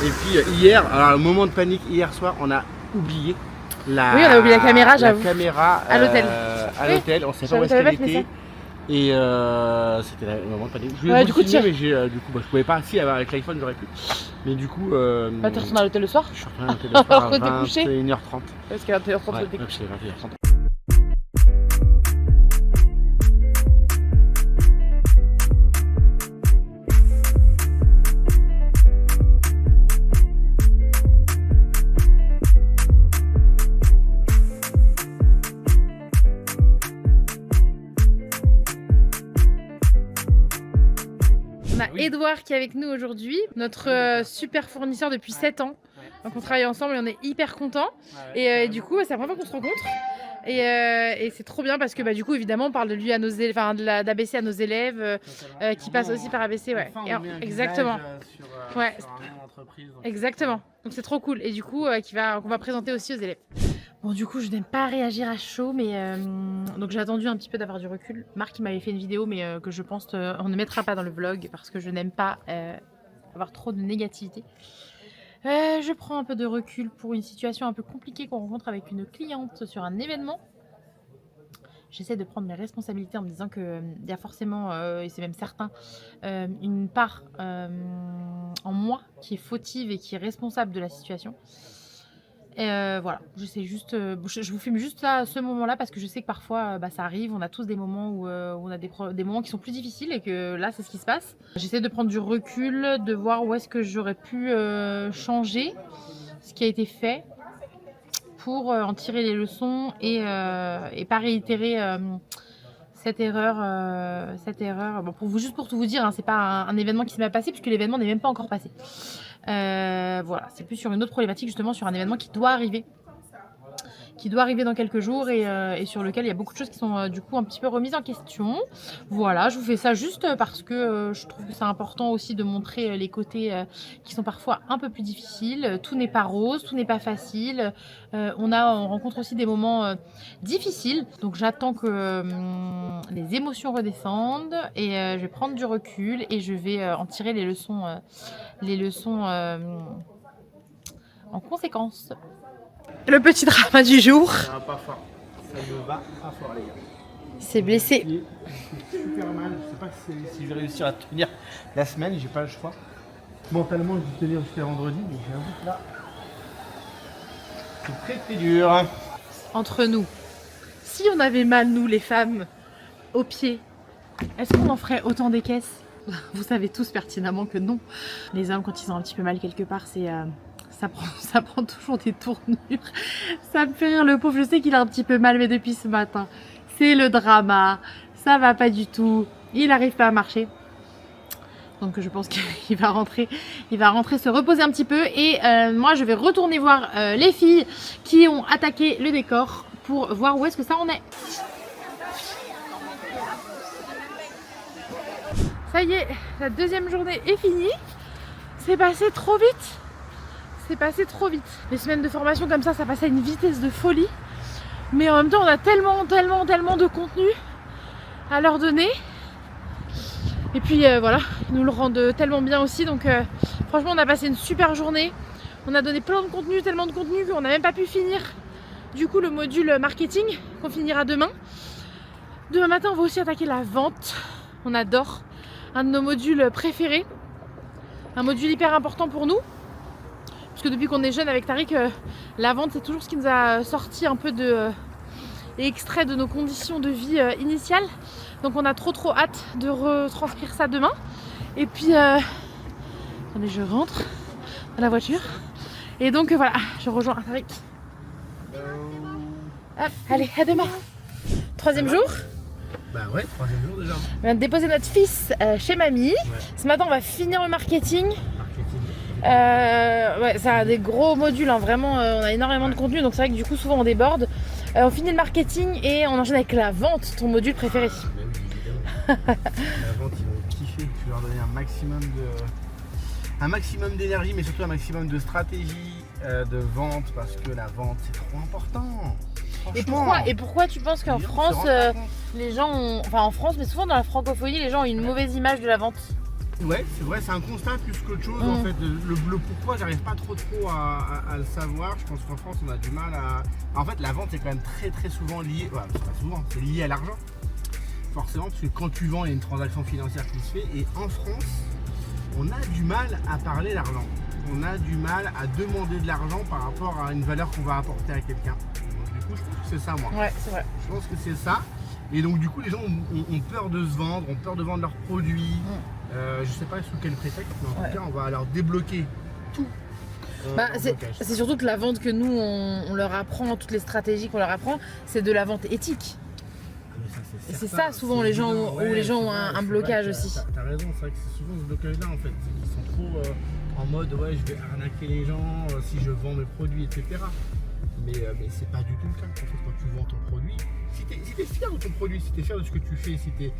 Et puis hier, alors le moment de panique hier soir, on a oublié la caméra, j'avoue. La caméra à l'hôtel. À l'hôtel, on ne savait pas où est-ce qu'elle était. Et c'était le moment de panique. Je voulais vous filmer, mais du coup, je pouvais pas. Si, avec l'iPhone, j'aurais pu. Mais du coup. t'es retourné à l'hôtel le soir? Je suis retourné à l'hôtel le soir à 21h30. Parce qu'à 21h30, ouais, c'est 21h30. On a Edouard qui est avec nous aujourd'hui, notre super fournisseur depuis 7 ans. Donc on travaille ensemble et on est hyper contents. Et du coup, c'est la première fois qu'on se rencontre. Et c'est trop bien parce que du coup évidemment on parle de lui à nos élèves, enfin d'ABC à nos élèves qui passent aussi par ABC, ouais. Enfin, on met un Exactement. visage, Ouais. sur un nom d'entreprise. Exactement. Donc c'est trop cool et du coup qu'on va présenter aussi aux élèves. Bon du coup je n'aime pas réagir à chaud mais donc j'ai attendu un petit peu d'avoir du recul. Marc il m'avait fait une vidéo mais que je pense on ne mettra pas dans le vlog parce que je n'aime pas avoir trop de négativité. Je prends un peu de recul pour une situation un peu compliquée qu'on rencontre avec une cliente sur un événement. J'essaie de prendre mes responsabilités en me disant qu'il y a forcément, et c'est même certain, une part en moi qui est fautive et qui est responsable de la situation. Et voilà, j'essaie juste, je vous filme juste là, ce moment-là, parce que je sais que parfois ça arrive, on a tous des moments où on a des moments qui sont plus difficiles et que là c'est ce qui se passe. J'essaie de prendre du recul, de voir où est-ce que j'aurais pu changer ce qui a été fait pour en tirer les leçons et pas réitérer cette erreur. Bon, juste pour tout vous dire, hein, c'est pas un événement qui s'est mal passé puisque l'événement n'est même pas encore passé. Voilà, c'est plus sur une autre problématique, justement sur un événement qui doit arriver dans quelques jours et sur lequel il y a beaucoup de choses qui sont du coup un petit peu remises en question. Voilà, je vous fais ça juste parce que je trouve que c'est important aussi de montrer les côtés qui sont parfois un peu plus difficiles. Tout n'est pas rose, tout n'est pas facile. On rencontre aussi des moments difficiles. Donc j'attends que les émotions redescendent et je vais prendre du recul et je vais en tirer les leçons en conséquence. Le petit drama du jour. Ça va pas fort. Ça ne va pas fort, les gars. Il s'est blessé. Il est super mal. Je sais pas si je vais réussir à tenir la semaine. J'ai pas le choix. Mentalement, je vais tenir jusqu'à vendredi, mais j'avoue que là, c'est très dur. Entre nous, si on avait mal, nous les femmes, aux pieds, est-ce qu'on en ferait autant des caisses? Vous savez tous pertinemment que non. Les hommes, quand ils ont un petit peu mal quelque part, ça prend toujours des tournures. Ça me fait rire, le pauvre. Je sais qu'il a un petit peu mal, mais depuis ce matin, c'est le drama. Ça va pas du tout. Il n'arrive pas à marcher. Donc je pense qu'il va rentrer. Il va rentrer se reposer un petit peu. Et moi, je vais retourner voir les filles qui ont attaqué le décor pour voir où est-ce que ça en est. Ça y est, la deuxième journée est finie. C'est passé trop vite. C'est passé trop vite. Les semaines de formation comme ça passe à une vitesse de folie. Mais en même temps, on a tellement de contenu à leur donner. Et puis voilà, ils nous le rendent tellement bien aussi. Donc franchement, on a passé une super journée. On a donné plein de contenu, tellement de contenu qu'on n'a même pas pu finir. Du coup, le module marketing qu'on finira demain. Demain matin, on va aussi attaquer la vente. On adore. Un de nos modules préférés. Un module hyper important pour nous. Parce que depuis qu'on est jeune avec Tariq, la vente c'est toujours ce qui nous a sorti un peu et extrait de nos conditions de vie initiales. Donc on a trop hâte de retranscrire ça demain. Et puis, attendez, je rentre dans la voiture. Et donc voilà, je rejoins Tariq. Hop, allez, à demain. Troisième jour. Bah ouais, troisième jour déjà. On vient de déposer notre fils chez mamie. Ouais. Ce matin on va finir le marketing. Ouais, ça a des gros modules, hein. Vraiment, on a énormément de contenu, donc c'est vrai que du coup souvent on déborde. On finit le marketing et on enchaîne avec la vente, ton module préféré. Bah oui, évidemment. La vente, ils vont kiffer. Je vais leur donner un maximum d'énergie, mais surtout un maximum de stratégie de vente, parce que la vente c'est trop important. Et pourquoi tu penses qu'en France, les gens ont... Enfin en France, mais souvent dans la francophonie, les gens ont une mauvaise image de la vente? Ouais, c'est vrai, c'est un constat plus qu'autre chose en fait. Le pourquoi, j'arrive pas trop à le savoir. Je pense qu'en France, on a du mal à... En fait, la vente est quand même très souvent liée... Ouais, c'est pas souvent, c'est lié à l'argent. Forcément, parce que quand tu vends, il y a une transaction financière qui se fait. Et en France, on a du mal à parler d'argent. On a du mal à demander de l'argent par rapport à une valeur qu'on va apporter à quelqu'un. Donc du coup, je pense que c'est ça, moi. Ouais, c'est vrai. Je pense que c'est ça. Et donc du coup, les gens ont peur de se vendre, ont peur de vendre leurs produits. Je sais pas sous quel prétexte, mais en tout cas, on va leur débloquer tout. C'est surtout que la vente que nous, on leur apprend, toutes les stratégies qu'on leur apprend, c'est de la vente éthique. Et c'est ça souvent les gens où les gens ont un blocage aussi. T'as raison, c'est vrai que c'est souvent ce blocage-là en fait. C'est qu'ils sont trop en mode ouais, je vais arnaquer les gens si je vends mes produits, etc. mais c'est pas du tout le cas. En fait, quand tu vends ton produit, si tu es fier de ton produit, si tu es fier de ce que tu fais, si tu es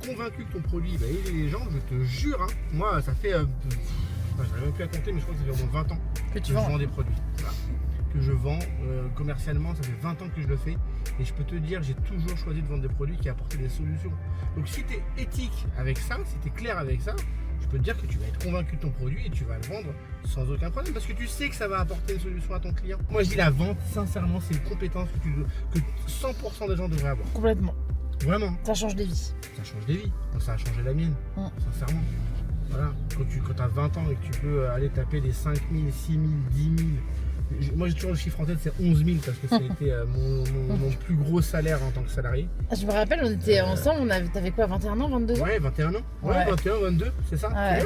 convaincu que ton produit va aider les gens, je te jure, hein, moi ça fait, je n'arrive même plus à compter, mais je crois que ça fait au moins 20 ans que je vends des produits. Voilà. Que je vends commercialement, ça fait 20 ans que je le fais, et je peux te dire, j'ai toujours choisi de vendre des produits qui apportaient des solutions. Donc si tu es éthique avec ça, si tu es clair avec ça, je peux te dire que tu vas être convaincu de ton produit et tu vas le vendre sans aucun problème parce que tu sais que ça va apporter une solution à ton client. Moi je dis la vente, sincèrement, c'est une compétence que 100% des gens devraient avoir. Complètement. Vraiment. Ça change des vies. Ça change des vies. Moi, ça a changé la mienne, sincèrement. Voilà. Quand tu as 20 ans et que tu peux aller taper des 5 000, 6 000, 10 000. Moi j'ai toujours le chiffre en tête, c'est 11 000 parce que ça a été mon plus gros salaire en tant que salarié. Je me rappelle, on était ensemble, t'avais quoi, 21 ans, 22 ans? Ouais, 21 ans. Ouais, 21, 22, c'est ça. Ouais,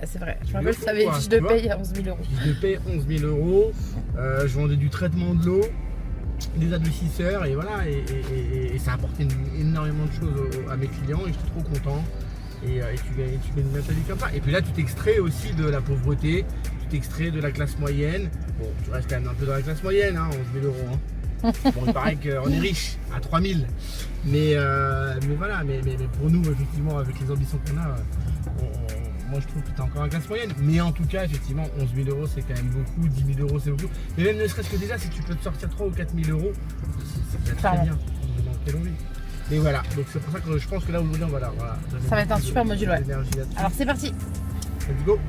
c'est vrai. Je me rappelle, tu avais fiche de paye à 11 000 euros. Fiche de paye 11 000 euros. Je vendais du traitement de l'eau, des adoucisseurs et voilà. Et ça a apporté énormément de choses à mes clients et j'étais trop content. Et tu gagnes une mentalité comme ça. Et puis là, tu t'extrais aussi de la pauvreté, tu t'extrais de la classe moyenne. Bon, tu restes quand même un peu dans la classe moyenne, hein, 11 000 euros. Hein. Bon, il paraît qu'on est riche à 3 000. Mais voilà, mais pour nous, effectivement, avec les ambitions qu'on a, moi je trouve que tu es encore en classe moyenne. Mais en tout cas, effectivement, 11 000 euros, c'est quand même beaucoup, 10 000 euros, c'est beaucoup. Mais même ne serait-ce que déjà, si tu peux te sortir 3 ou 4 000 euros, c'est déjà très bien. Dans quelle envie. Et voilà, donc c'est pour ça que je pense que là aujourd'hui on va là. Voilà, ça va être un super module, ouais. Alors c'est parti. Let's go.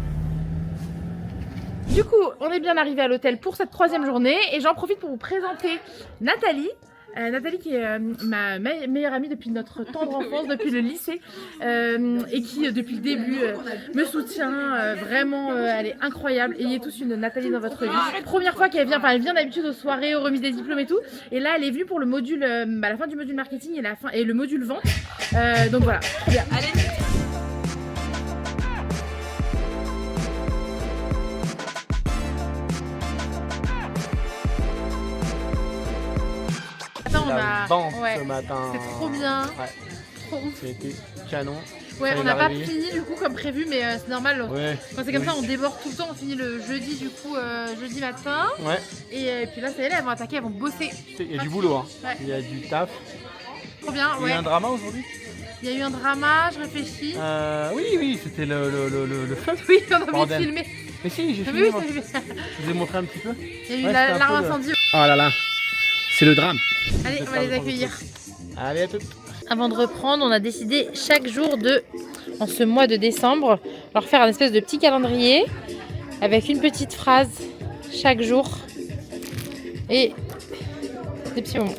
Du coup, on est bien arrivé à l'hôtel pour cette 3e journée et j'en profite pour vous présenter Nathalie. Nathalie qui est ma meilleure amie depuis notre tendre enfance, depuis le lycée et qui depuis le début me soutient vraiment, elle est incroyable. Ayez tous une Nathalie dans votre vie. Première fois qu'elle vient, elle vient d'habitude aux soirées, aux remises des diplômes et tout, et là elle est venue pour le module, la fin du module marketing et le module vente, donc voilà. Allez. Vente ce matin. C'est trop bien. Ouais. Trop ouf. C'était canon. Ouais, on n'a pas fini du coup comme prévu, mais c'est normal. Ouais. Quand c'est comme ça, on déborde tout le temps. On finit le jeudi du coup, jeudi matin. Ouais. Et puis là, ça y est, elles vont attaquer, elles vont bosser. Il y a du boulot, hein. Ouais. Il y a du taf. Trop bien. Il y a eu un drama aujourd'hui. Il y a eu un drama, je réfléchis. Oui, c'était le feu. Oui, on avait filmé. Mais si, j'ai filmé. Oui, je vous ai montré un petit peu. Il y a eu l'arme incendie. Oh là là. C'est le drame. Allez, on va les accueillir. Allez, à toutes. Avant de reprendre, on a décidé chaque jour en ce mois de décembre, leur faire un espèce de petit calendrier avec une petite phrase chaque jour et des petits moments.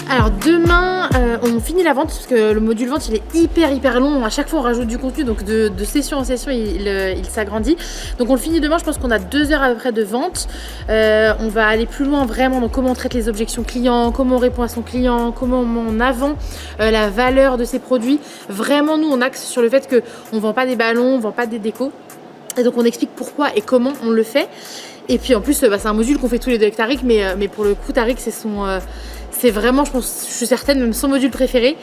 Alors demain, on finit la vente parce que le module vente il est hyper long. À chaque fois on rajoute du contenu, donc de session en session il s'agrandit. Donc on le finit demain, je pense qu'on a 2 heures à peu près de vente. On va aller plus loin vraiment, donc comment on traite les objections clients, comment on répond à son client, comment on met en avant la valeur de ses produits. Vraiment nous on axe sur le fait qu'on ne vend pas des ballons, on ne vend pas des décos. Et donc on explique pourquoi et comment on le fait. Et puis en plus c'est un module qu'on fait tous les deux avec Tariq, mais pour le coup Tariq c'est vraiment, je suis certaine, même son module préféré.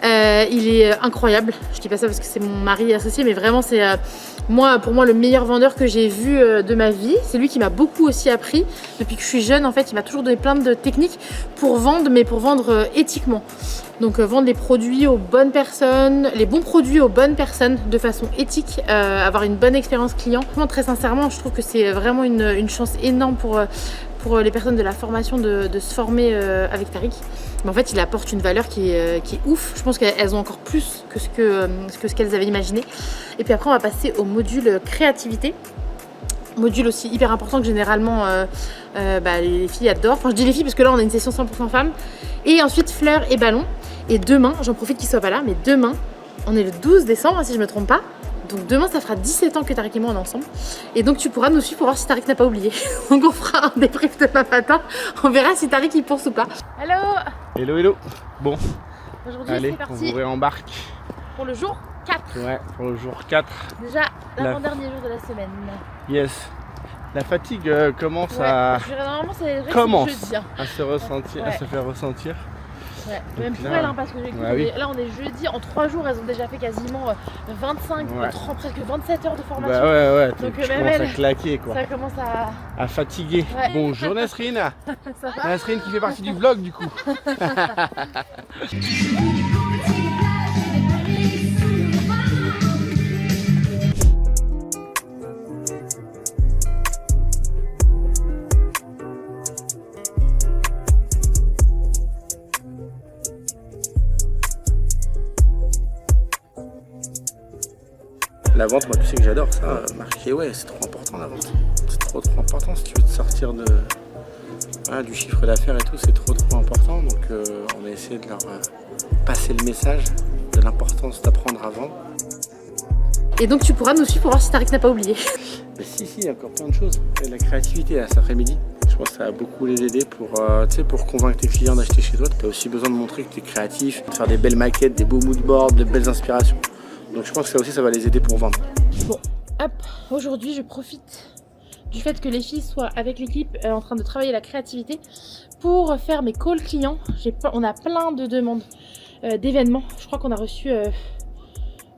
Il est incroyable. Je dis pas ça parce que c'est mon mari associé, mais vraiment c'est pour moi le meilleur vendeur que j'ai vu de ma vie. C'est lui qui m'a beaucoup aussi appris. Depuis que je suis jeune, en fait, il m'a toujours donné plein de techniques pour vendre, mais pour vendre éthiquement. Donc vendre les produits aux bonnes personnes, les bons produits aux bonnes personnes de façon éthique, avoir une bonne expérience client. Vraiment, très sincèrement, je trouve que c'est vraiment une chance énorme pour les personnes de la formation de se former avec Tariq. Mais en fait, il apporte une valeur qui est ouf. Je pense qu'elles ont encore plus que ce qu'elles avaient imaginé. Et puis après, on va passer au module créativité. Module aussi hyper important que généralement les filles adorent. Enfin, je dis les filles parce que là, on a une session 100% femmes. Et ensuite, fleurs et ballons. Et demain, j'en profite qu'il soit pas là, mais demain, on est le 12 décembre, si je me trompe pas. Donc demain, ça fera 17 ans que Tariq et moi on est ensemble. Et donc tu pourras nous suivre pour voir si Tariq n'a pas oublié. Donc on fera un débrief demain matin. On verra si Tariq il pense ou pas. Hello. Hello. Bon. Aujourd'hui allez, c'est parti. On vous réembarque. Pour le jour 4. Ouais, pour le jour 4. Déjà l'avant-dernier jour de la semaine. Yes. La fatigue commence à... Normalement c'est commence jeudi, hein. à se ressentir, à se faire ressentir. Ouais, même pour là, elle, hein, parce que j'écoute, ouais, oui. là on est jeudi, en 3 jours elles ont déjà fait quasiment 25, Ouais. 30, presque 27 heures de formation. Bah ouais, Donc, tu même commences à elle, claquer quoi. ça commence à... À fatiguer. Ouais. Bonjour Nasrine. Ça va? Nasrine qui fait partie du vlog du coup. La vente, moi tu sais que j'adore ça, marquer, ouais, c'est trop important la vente. C'est trop important si tu veux te sortir de, voilà, du chiffre d'affaires et tout, c'est trop important. Donc on a essayé de leur passer le message de l'importance d'apprendre à vendre. Et donc tu pourras nous suivre pour voir si Tariq n'a pas oublié. Mais si, il y a encore plein de choses. Et la créativité là, cet après-midi, je pense que ça va beaucoup les aider pour, pour convaincre tes clients d'acheter chez toi. Tu as aussi besoin de montrer que tu es créatif, de faire des belles maquettes, des beaux moodboards, de belles inspirations. Donc je pense que ça aussi, ça va les aider pour vendre. Bon, hop, aujourd'hui je profite du fait que les filles soient avec l'équipe en train de travailler la créativité pour faire mes calls clients. On a plein de demandes d'événements. Je crois qu'on a reçu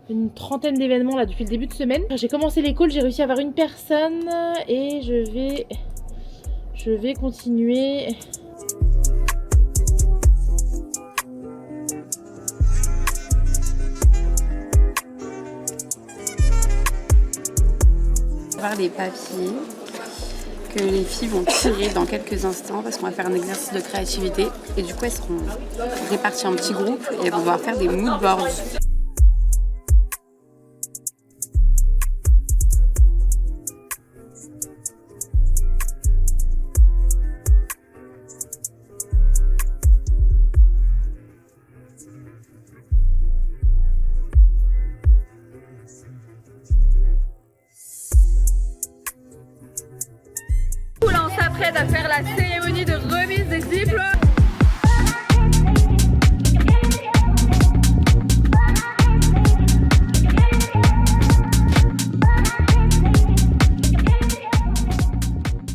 une 30aine d'événements là depuis le début de semaine. J'ai commencé les calls, j'ai réussi à avoir une personne et je vais continuer. Avoir des papiers que les filles vont tirer dans quelques instants parce qu'on va faire un exercice de créativité et du coup elles seront réparties en petits groupes et elles vont devoir faire des moodboards. Là, on s'apprête à faire la cérémonie de remise des diplômes.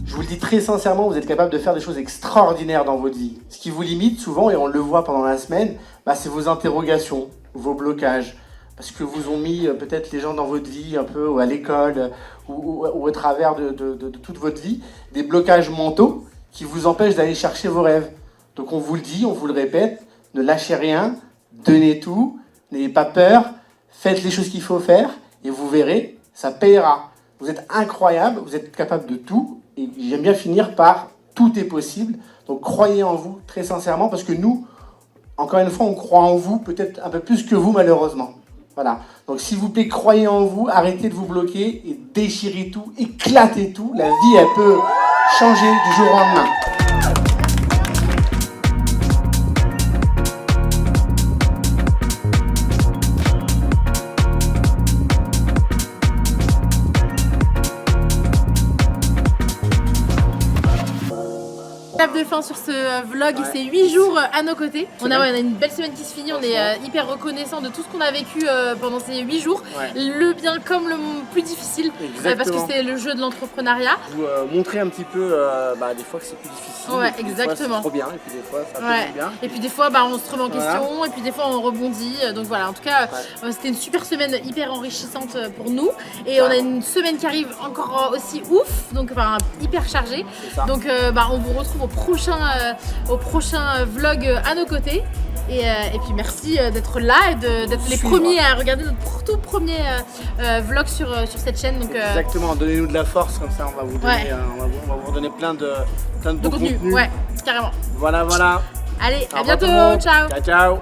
Je vous le dis très sincèrement, vous êtes capable de faire des choses extraordinaires dans votre vie. Ce qui vous limite souvent, et on le voit pendant la semaine, c'est vos interrogations, vos blocages. Parce que vous ont mis peut-être les gens dans votre vie, un peu, ou à l'école, ou au travers de toute votre vie, des blocages mentaux qui vous empêchent d'aller chercher vos rêves. Donc on vous le dit, on vous le répète, ne lâchez rien, donnez tout, n'ayez pas peur, faites les choses qu'il faut faire, et vous verrez, ça payera. Vous êtes incroyable, vous êtes capable de tout, et j'aime bien finir par tout est possible. Donc croyez en vous très sincèrement, parce que nous, encore une fois, on croit en vous, peut-être un peu plus que vous malheureusement. Voilà, donc s'il vous plaît, croyez en vous, arrêtez de vous bloquer et déchirez tout, éclatez tout. La vie, elle peut changer du jour au lendemain. Clap de fin sur ce vlog, c'est 8 jours à nos côtés. On a une belle semaine qui se finit, on est hyper reconnaissant de tout ce qu'on a vécu pendant ces 8 jours. Ouais. Le bien comme le plus difficile, parce que c'est le jeu de l'entrepreneuriat. Vous montrer un petit peu des fois que c'est plus difficile. Ouais, et puis exactement. Des fois, c'est trop bien, et puis des fois ça fait bien. Et puis des fois on se remet en question, et puis des fois on rebondit. Donc voilà, en tout cas c'était une super semaine hyper enrichissante pour nous. Et on a une semaine qui arrive encore aussi ouf, donc hyper chargée. Donc on vous retrouve au prochain vlog à nos côtés. Et puis merci d'être là et d'être les premiers à regarder notre tout premier vlog sur cette chaîne. Donc, exactement, donnez-nous de la force, comme ça on va vous donner, on va vous redonner plein de contenu. Ouais, carrément. Voilà. Allez, à Au revoir bientôt, tout le monde. ciao. Ciao.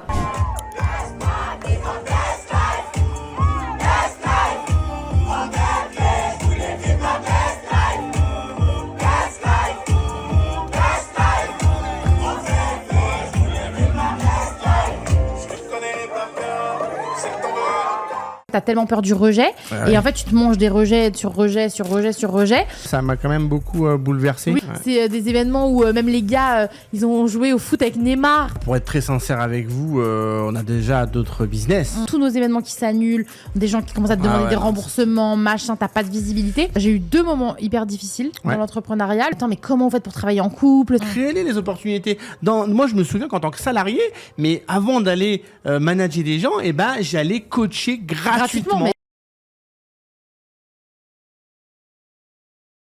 t'as tellement peur du rejet. Ouais. Et en fait, tu te manges des rejets sur rejets sur rejets sur rejets. Ça m'a quand même beaucoup bouleversé. Oui, Ouais. c'est des événements où même les gars, ils ont joué au foot avec Neymar. Pour être très sincère avec vous, on a déjà d'autres business. Tous nos événements qui s'annulent, des gens qui commencent à te demander des remboursements, machin, t'as pas de visibilité. J'ai eu 2 moments hyper difficiles dans l'entrepreneuriat. Attends, mais comment vous faites pour travailler en couple? Créer les opportunités. Moi, je me souviens qu'en tant que salarié, mais avant d'aller manager des gens, j'allais coacher gratuitement.